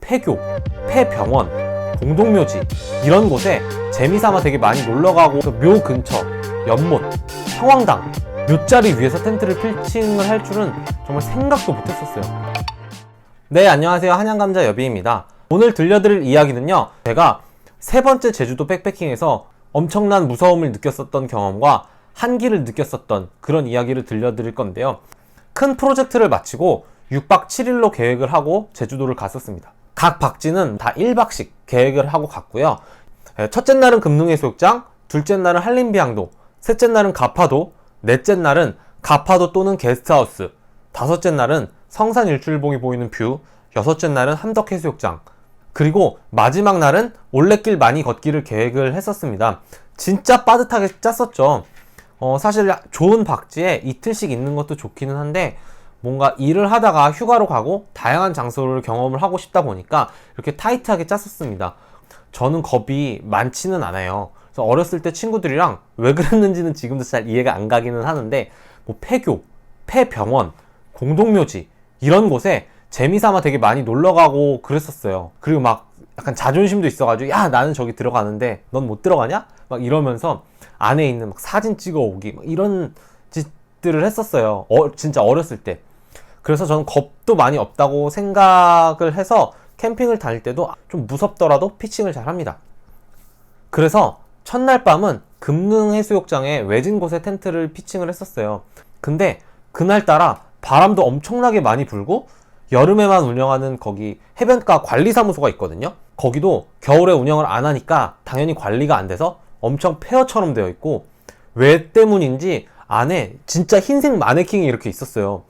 폐교, 폐병원, 공동묘지 이런 곳에 재미삼아 되게 많이 놀러가고 묘 근처, 연못, 성황당 묘자리 위에서 텐트를 필칭을 할 줄은 정말 생각도 못했었어요. 네, 안녕하세요. 한양감자 여비입니다. 오늘 들려드릴 이야기는요, 제가 세 번째 제주도 백패킹에서 엄청난 무서움을 느꼈었던 경험과 한기를 느꼈었던 그런 이야기를 들려드릴 건데요. 큰 프로젝트를 마치고 6박 7일로 계획을 하고 제주도를 갔었습니다. 각 박지는 다 1박씩 계획을 하고 갔고요. 첫째 날은 금능해수욕장, 둘째 날은 한림비양도, 셋째 날은 가파도, 넷째 날은 가파도 또는 게스트하우스, 다섯째 날은 성산 일출봉이 보이는 뷰, 여섯째 날은 함덕해수욕장, 그리고 마지막 날은 올레길 많이 걷기를 계획을 했었습니다. 진짜 빠듯하게 짰었죠. 사실 좋은 박지에 이틀씩 있는 것도 좋기는 한데 뭔가 일을 하다가 휴가로 가고 다양한 장소를 경험을 하고 싶다 보니까 이렇게 타이트하게 짰었습니다. 저는 겁이 많지는 않아요. 그래서 어렸을 때 친구들이랑 왜 그랬는지는 지금도 잘 이해가 안 가기는 하는데 뭐 폐교, 폐병원, 공동묘지 이런 곳에 재미삼아 되게 많이 놀러가고 그랬었어요. 그리고 막 약간 자존심도 있어가지고 야, 나는 저기 들어가는데 넌 못 들어가냐? 막 이러면서 안에 있는 막 사진 찍어 오기 막 이런 짓들을 했었어요. 진짜 어렸을 때. 그래서 저는 겁도 많이 없다고 생각을 해서 캠핑을 다닐 때도 좀 무섭더라도 피칭을 잘 합니다. 그래서 첫날 밤은 금능해수욕장에 외진 곳에 텐트를 피칭을 했었어요. 근데 그날따라 바람도 엄청나게 많이 불고 여름에만 운영하는 거기 해변가 관리사무소가 있거든요. 거기도 겨울에 운영을 안 하니까 당연히 관리가 안 돼서 엄청 폐허처럼 되어 있고, 왜 때문인지 안에 진짜 흰색 마네킹이 이렇게 있었어요.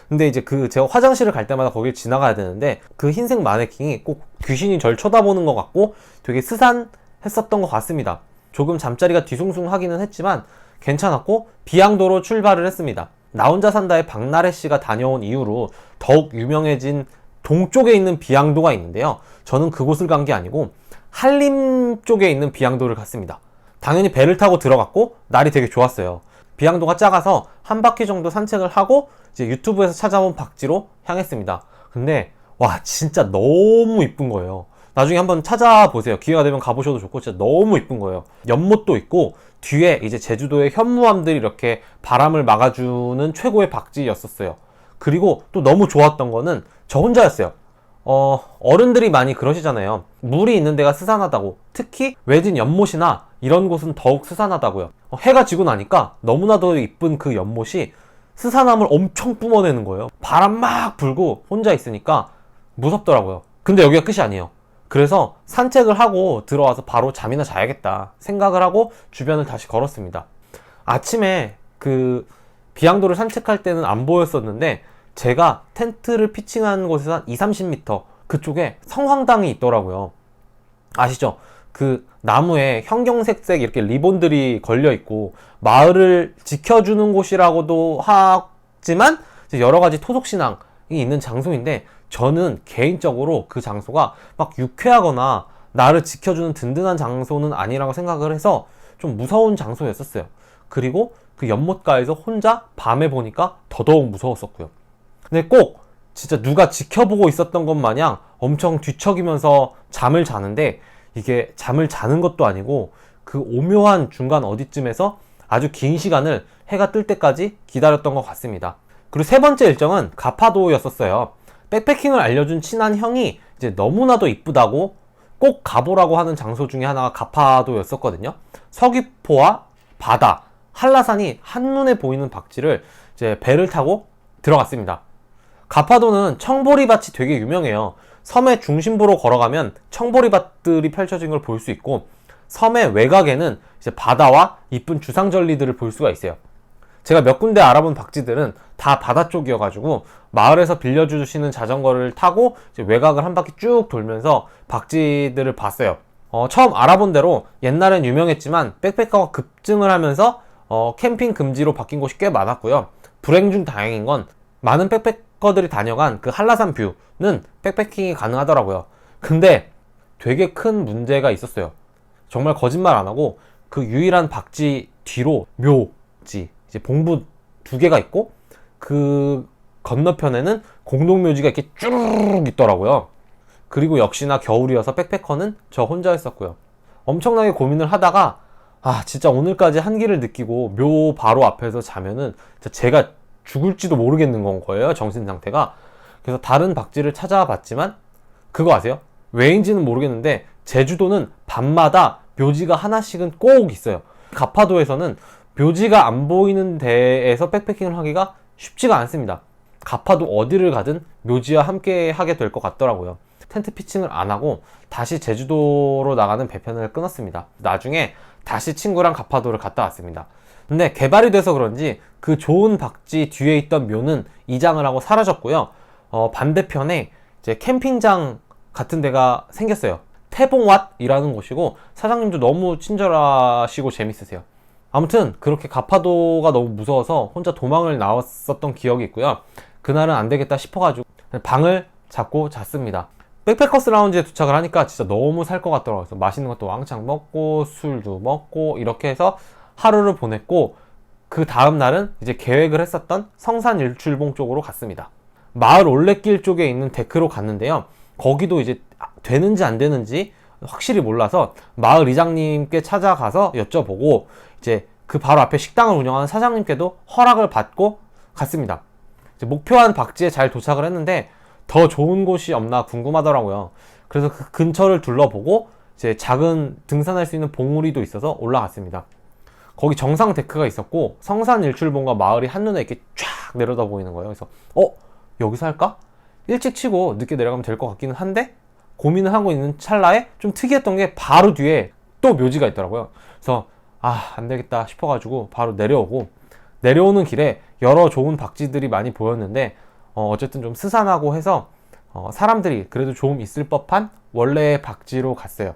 근데 이제 제가 화장실을 갈 때마다 거길 지나가야 되는데 그 흰색 마네킹이 꼭 귀신이 절 쳐다보는 것 같고 되게 스산했었던 것 같습니다. 조금 잠자리가 뒤숭숭하기는 했지만 괜찮았고 비양도로 출발을 했습니다. 나 혼자 산다의 박나래 씨가 다녀온 이후로 더욱 유명해진 동쪽에 있는 비양도가 있는데요. 저는 그곳을 간 게 아니고 한림 쪽에 있는 비양도를 갔습니다. 당연히 배를 타고 들어갔고 날이 되게 좋았어요. 비양도가 작아서 한 바퀴 정도 산책을 하고 이제 유튜브에서 찾아온 박지로 향했습니다. 근데 와, 진짜 너무 이쁜 거예요. 나중에 한번 찾아보세요. 기회가 되면 가보셔도 좋고 진짜 너무 이쁜 거예요. 연못도 있고 뒤에 이제 제주도의 현무암들이 이렇게 바람을 막아주는 최고의 박지였었어요. 그리고 또 너무 좋았던 거는 저 혼자였어요. 어른들이 많이 그러시잖아요. 물이 있는 데가 스산하다고. 특히 외진 연못이나 이런 곳은 더욱 스산하다고요. 해가 지고 나니까 너무나도 이쁜 그 연못이 스산함을 엄청 뿜어내는 거예요. 바람 막 불고 혼자 있으니까 무섭더라고요. 근데 여기가 끝이 아니에요. 그래서 산책을 하고 들어와서 바로 잠이나 자야겠다 생각을 하고 주변을 다시 걸었습니다. 아침에 그 비양도를 산책할 때는 안 보였었는데 제가 텐트를 피칭한 곳에서 한 20-30m 그쪽에 성황당이 있더라고요. 아시죠? 그 나무에 형경색색 이렇게 리본들이 걸려 있고 마을을 지켜주는 곳이라고도 하지만 여러 가지 토속신앙이 있는 장소인데 저는 개인적으로 그 장소가 막 유쾌하거나 나를 지켜주는 든든한 장소는 아니라고 생각을 해서 좀 무서운 장소였었어요. 그리고 그 연못가에서 혼자 밤에 보니까 더더욱 무서웠었고요. 근데 꼭 진짜 누가 지켜보고 있었던 것 마냥 엄청 뒤척이면서 잠을 자는데 이게 잠을 자는 것도 아니고 그 오묘한 중간 어디쯤에서 아주 긴 시간을 해가 뜰 때까지 기다렸던 것 같습니다. 그리고 세 번째 일정은 가파도였었어요. 백패킹을 알려준 친한 형이 이제 너무나도 이쁘다고 꼭 가보라고 하는 장소 중에 하나가 가파도였었거든요. 서귀포와 바다, 한라산이 한눈에 보이는 박지를 이제 배를 타고 들어갔습니다. 가파도는 청보리밭이 되게 유명해요. 섬의 중심부로 걸어가면 청보리밭들이 펼쳐진 걸 볼 수 있고 섬의 외곽에는 이제 바다와 이쁜 주상절리들을 볼 수가 있어요. 제가 몇 군데 알아본 박지들은 다 바다 쪽이어가지고 마을에서 빌려주시는 자전거를 타고 이제 외곽을 한 바퀴 쭉 돌면서 박지들을 봤어요. 처음 알아본 대로 옛날엔 유명했지만 백패커가 급증을 하면서 캠핑 금지로 바뀐 곳이 꽤 많았고요. 불행 중 다행인 건 많은 백패커들이 다녀간 그 한라산 뷰는 백패킹이 가능하더라고요. 근데 되게 큰 문제가 있었어요. 정말 거짓말 안 하고 그 유일한 박지 뒤로 묘지, 이제 봉부 2개가 있고 그 건너편에는 공동묘지가 이렇게 쭈르륵 있더라고요. 그리고 역시나 겨울이어서 백패커는 저 혼자였었고요. 엄청나게 고민을 하다가 진짜 오늘까지 한기를 느끼고 묘 바로 앞에서 자면은 제가 죽을지도 모르겠는 건 거예요, 정신 상태가. 그래서 다른 박쥐를 찾아봤지만 그거 아세요? 왜인지는 모르겠는데 제주도는 밤마다 묘지가 하나씩은 꼭 있어요. 가파도에서는 묘지가 안 보이는 데에서 백패킹을 하기가 쉽지가 않습니다. 가파도 어디를 가든 묘지와 함께 하게 될 것 같더라고요. 텐트 피칭을 안 하고 다시 제주도로 나가는 배편을 끊었습니다. 나중에 다시 친구랑 가파도를 갔다 왔습니다. 근데 개발이 돼서 그런지 그 좋은 박쥐 뒤에 있던 묘는 이장을 하고 사라졌고요. 반대편에 이제 캠핑장 같은 데가 생겼어요. 태봉왓이라는 곳이고 사장님도 너무 친절하시고 재밌으세요. 아무튼 그렇게 가파도가 너무 무서워서 혼자 도망을 나왔었던 기억이 있고요. 그날은 안 되겠다 싶어가지고 방을 잡고 잤습니다. 백패커스 라운지에 도착을 하니까 진짜 너무 살 것 같더라고요. 그래서 맛있는 것도 왕창 먹고 술도 먹고 이렇게 해서 하루를 보냈고, 그 다음 날은 이제 계획을 했었던 성산 일출봉 쪽으로 갔습니다. 마을 올레길 쪽에 있는 데크로 갔는데요. 거기도 이제 되는지 안 되는지 확실히 몰라서 마을 이장님께 찾아가서 여쭤보고 이제 그 바로 앞에 식당을 운영하는 사장님께도 허락을 받고 갔습니다. 이제 목표한 박쥐에 잘 도착을 했는데 더 좋은 곳이 없나 궁금하더라고요. 그래서 그 근처를 둘러보고 이제 작은 등산할 수 있는 봉우리도 있어서 올라갔습니다. 거기 정상 데크가 있었고 성산 일출봉과 마을이 한눈에 이렇게 쫙 내려다 보이는 거예요. 그래서 여기서 할까? 일찍 치고 늦게 내려가면 될 것 같기는 한데 고민을 하고 있는 찰나에 좀 특이했던 게 바로 뒤에 또 묘지가 있더라고요. 그래서 안 되겠다 싶어가지고 바로 내려오고, 내려오는 길에 여러 좋은 박쥐들이 많이 보였는데 어쨌든 좀 스산하고 해서 사람들이 그래도 좀 있을 법한 원래의 박쥐로 갔어요.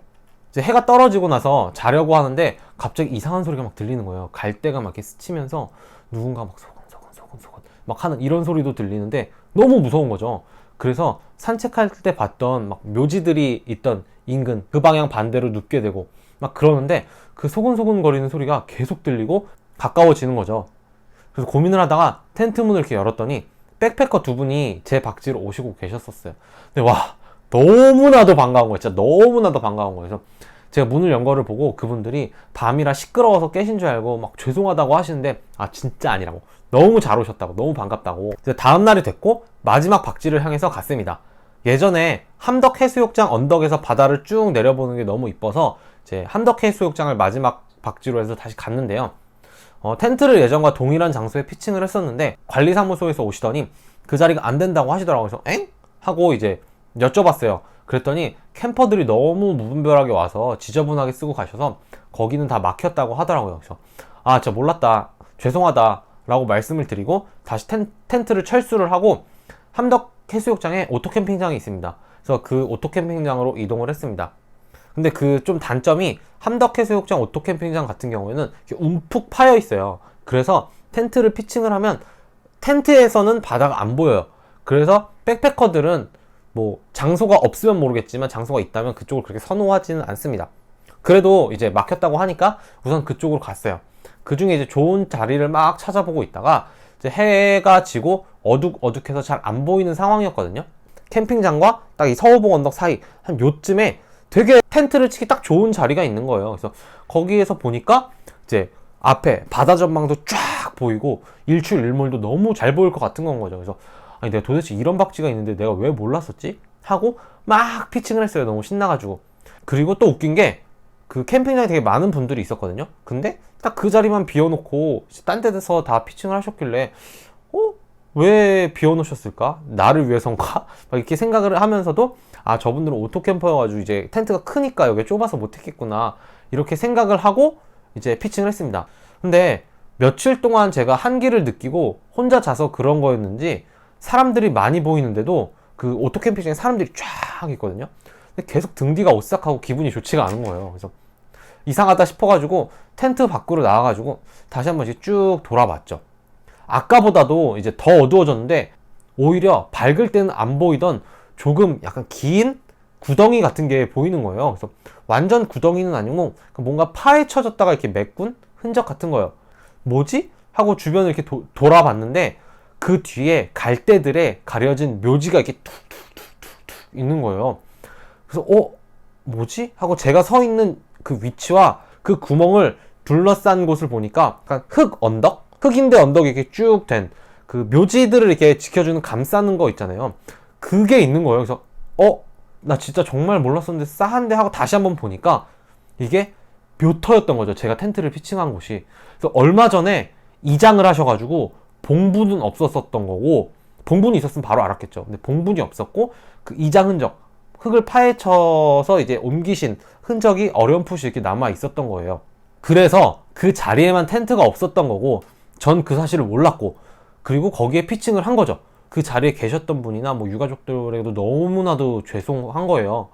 이제 해가 떨어지고 나서 자려고 하는데 갑자기 이상한 소리가 막 들리는 거예요. 갈대가 막 이렇게 스치면서 누군가 막 소곤소곤 막 하는 이런 소리도 들리는데 너무 무서운 거죠. 그래서 산책할 때 봤던 막 묘지들이 있던 인근 그 방향 반대로 눕게 되고 막 그러는데 그 소곤소곤 거리는 소리가 계속 들리고 가까워지는 거죠. 그래서 고민을 하다가 텐트 문을 이렇게 열었더니 백패커 두 분이 제 박쥐로 오시고 계셨었어요. 근데 너무나도 반가운 거예요. 진짜 너무나도 반가운 거예요. 그래서 제가 문을 연 거를 보고 그분들이 밤이라 시끄러워서 깨신 줄 알고 막 죄송하다고 하시는데 진짜 아니라고, 너무 잘 오셨다고, 너무 반갑다고. 이제 다음 날이 됐고 마지막 박쥐를 향해서 갔습니다. 예전에 함덕 해수욕장 언덕에서 바다를 쭉 내려보는 게 너무 이뻐서 이제 함덕 해수욕장을 마지막 박쥐로 해서 다시 갔는데요. 텐트를 예전과 동일한 장소에 피칭을 했었는데 관리사무소에서 오시더니 그 자리가 안 된다고 하시더라고요. 그래서 엥? 하고 이제 여쭤봤어요. 그랬더니 캠퍼들이 너무 무분별하게 와서 지저분하게 쓰고 가셔서 거기는 다 막혔다고 하더라고요. 그래서 진짜 몰랐다, 죄송하다 라고 말씀을 드리고 다시 텐트를 철수를 하고 함덕 해수욕장에 오토캠핑장이 있습니다. 그래서 그 오토캠핑장으로 이동을 했습니다. 근데 그 좀 단점이 함덕 해수욕장 오토캠핑장 같은 경우에는 움푹 파여 있어요. 그래서 텐트를 피칭을 하면 텐트에서는 바다가 안 보여요. 그래서 백패커들은 뭐 장소가 없으면 모르겠지만 장소가 있다면 그쪽을 그렇게 선호하지는 않습니다. 그래도 이제 막혔다고 하니까 우선 그쪽으로 갔어요. 그 중에 이제 좋은 자리를 막 찾아보고 있다가 이제 해가 지고 어둑어둑해서 잘 안 보이는 상황이었거든요. 캠핑장과 딱 이 서호봉 언덕 사이 한 요쯤에 되게 텐트를 치기 딱 좋은 자리가 있는 거예요. 그래서 거기에서 보니까 이제 앞에 바다 전망도 쫙 보이고 일출일몰도 너무 잘 보일 것 같은 건 거죠. 그래서 내가 도대체 이런 박쥐가 있는데 내가 왜 몰랐었지? 하고 막 피칭을 했어요. 너무 신나가지고. 그리고 또 웃긴 게 그 캠핑장에 되게 많은 분들이 있었거든요. 근데 딱 그 자리만 비워놓고 딴 데서 다 피칭을 하셨길래 왜 비워놓으셨을까? 나를 위해서인가? 막 이렇게 생각을 하면서도 저분들은 오토캠퍼여가지고 이제 텐트가 크니까 여기 좁아서 못했겠구나 이렇게 생각을 하고 이제 피칭을 했습니다. 근데 며칠 동안 제가 한기를 느끼고 혼자 자서 그런 거였는지 사람들이 많이 보이는데도 그 오토캠핑장에 사람들이 쫙 있거든요. 근데 계속 등 뒤가 오싹하고 기분이 좋지가 않은 거예요. 그래서 이상하다 싶어가지고 텐트 밖으로 나와가지고 다시 한번 이제 쭉 돌아봤죠. 아까보다도 이제 더 어두워졌는데 오히려 밝을 때는 안 보이던 조금 약간 긴 구덩이 같은 게 보이는 거예요. 그래서 완전 구덩이는 아니고 뭔가 파헤쳐졌다가 이렇게 메꾼 흔적 같은 거예요. 뭐지? 하고 주변을 이렇게 돌아봤는데 그 뒤에 갈대들에 가려진 묘지가 이렇게 툭툭툭툭 있는 거예요. 그래서 뭐지? 하고 제가 서 있는 그 위치와 그 구멍을 둘러싼 곳을 보니까 약간 흙 언덕? 흙인데 언덕이 이렇게 쭉 된 그 묘지들을 이렇게 지켜주는 감싸는 거 있잖아요. 그게 있는 거예요. 그래서 나 진짜 정말 몰랐었는데 싸한데 하고 다시 한번 보니까 이게 묘터였던 거죠. 제가 텐트를 피칭한 곳이. 그래서 얼마 전에 이장을 하셔가지고 봉분은 없었었던 거고, 봉분이 있었으면 바로 알았겠죠. 근데 봉분이 없었고 그 이장 흔적, 흙을 파헤쳐서 이제 옮기신 흔적이 어렴풋이 이렇게 남아 있었던 거예요. 그래서 그 자리에만 텐트가 없었던 거고, 전 그 사실을 몰랐고, 그리고 거기에 피칭을 한 거죠. 그 자리에 계셨던 분이나 뭐 유가족들에게도 너무나도 죄송한 거예요.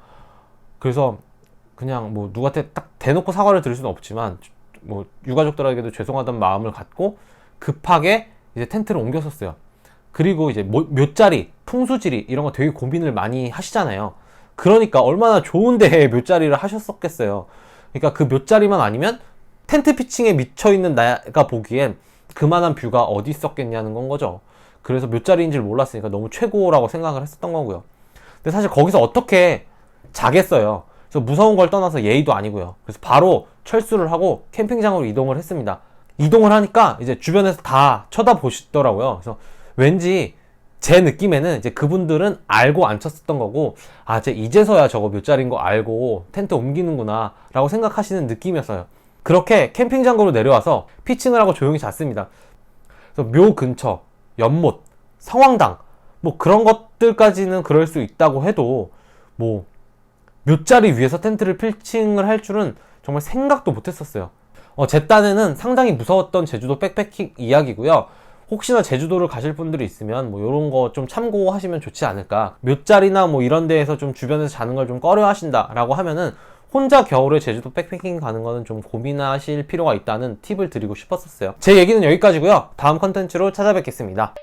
그래서 그냥 뭐 누구한테 딱 대놓고 사과를 드릴 수는 없지만, 뭐 유가족들에게도 죄송하다는 마음을 갖고 급하게 이제 텐트를 옮겼었어요. 그리고 이제 묘자리, 풍수지리 이런 거 되게 고민을 많이 하시잖아요. 그러니까 얼마나 좋은 데에 묘자리를 하셨었겠어요. 그러니까 그 묘자리만 아니면 텐트 피칭에 미쳐있는 내가 보기엔 그만한 뷰가 어디 있었겠냐는 건 거죠. 그래서 묘자리인 줄 몰랐으니까 너무 최고라고 생각을 했었던 거고요. 근데 사실 거기서 어떻게 자겠어요. 그래서 무서운 걸 떠나서 예의도 아니고요. 그래서 바로 철수를 하고 캠핑장으로 이동을 했습니다. 이동을 하니까 이제 주변에서 다 쳐다보시더라고요. 그래서 왠지 제 느낌에는 이제 그분들은 알고 앉혔었던 거고, 쟤 이제서야 저거 묘자리인 거 알고 텐트 옮기는구나 라고 생각하시는 느낌이었어요. 그렇게 캠핑장으로 내려와서 피칭을 하고 조용히 잤습니다. 그래서 묘 근처, 연못, 성황당 뭐 그런 것들까지는 그럴 수 있다고 해도 뭐 묘자리 위에서 텐트를 피칭을 할 줄은 정말 생각도 못했었어요. 제 딴에는 상당히 무서웠던 제주도 백패킹 이야기고요. 혹시나 제주도를 가실 분들이 있으면 뭐 이런 거 좀 참고하시면 좋지 않을까. 묘자리나 뭐 이런 데에서 좀 주변에서 자는 걸 좀 꺼려 하신다 라고 하면은 혼자 겨울에 제주도 백패킹 가는 거는 좀 고민하실 필요가 있다는 팁을 드리고 싶었었어요. 제 얘기는 여기까지고요. 다음 컨텐츠로 찾아뵙겠습니다.